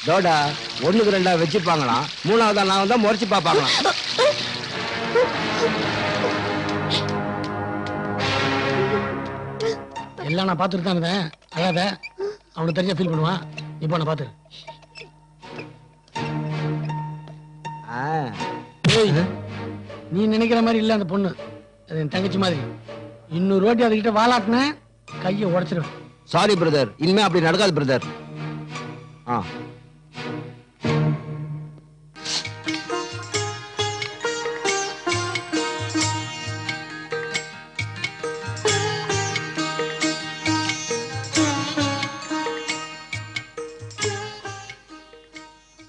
தோடா ஒண்ணுக்கு ரெண்டா வச்சுப்பாங்களாம், மூணாவதா நான் வந்தா முறைச்சு பாப்பாங்களாம். எல்லாம் நான் பாத்துட்டு தான் இருந்தேன். அழாத, அவனுக்கு தெரிஞ்சா ஃபீல் பண்ணுவான். இப்போ நான் பாத்து. நீ நினைக்கிற மாதிரி இல்ல அந்த பொண்ணு. அது என் தங்கச்சி மாதிரி. இன்னொரு வாட்டி அதுகிட்ட வாலாட்டின கையை உடைச்சிருவேன். சாரி பிரதர், இனிமே அப்படி நடக்காது பிரதர்.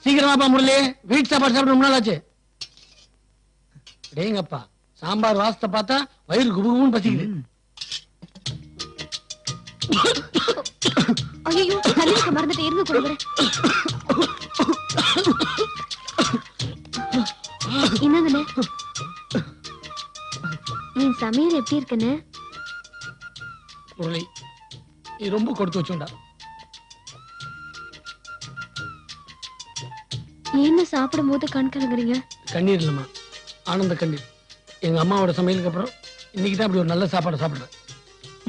சீக்கிரமாப்பா முரளி, வீட்டு சாப்பாடு சாப்பிட ரொம்ப நாள் ஆச்சு. டேங்கப்பா, சாம்பார் வாசத்தை பார்த்தா வயிறு குபுகுபுன்னு பசிக்குது. ஐயோ, தண்ணிக்கு மறந்துட்டு இருங்க கொடுக்குறேன். என்னங்கண்ணே, என் சமையல் எப்படி இருக்குன்னு? முரளி, நீ ரொம்ப கொடுத்து வச்சோண்டா. என்ன சாப்பிடும் போது கண் கலங்குறீங்க? கண்ணீர் இல்லம்மா, ஆனந்த கண்ணீர். எங்க அம்மாவோட சமையலுக்கு அப்புறம் இன்னைக்கு தான் அப்படி ஒரு நல்ல சாப்பாடு சாப்பிடுறேன்.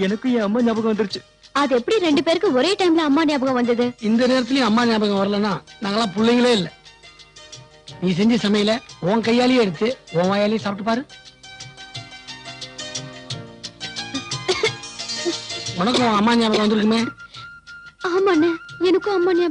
எனக்கு என் அம்மா ஞாபகம் வந்துருச்சு. அது எப்படி ரெண்டு பேருக்கு ஒரே டைம்ல அம்மா ஞாபகம் வந்தது? இந்த நேரத்துலயும் அம்மா ஞாபகம் வரலன்னா நாங்கெல்லாம் பிள்ளைங்களே இல்ல. நீ செஞ்ச சமையல உன் கையாலேயே எடுத்து உன் வாயாலேயே சாப்பிட்டு பாரு. உனக்கும் அம்மா ஞாபகம் வந்திருக்குமே. ஆமாண்ணே, எனக்கும் அம்மா ஞாபகம்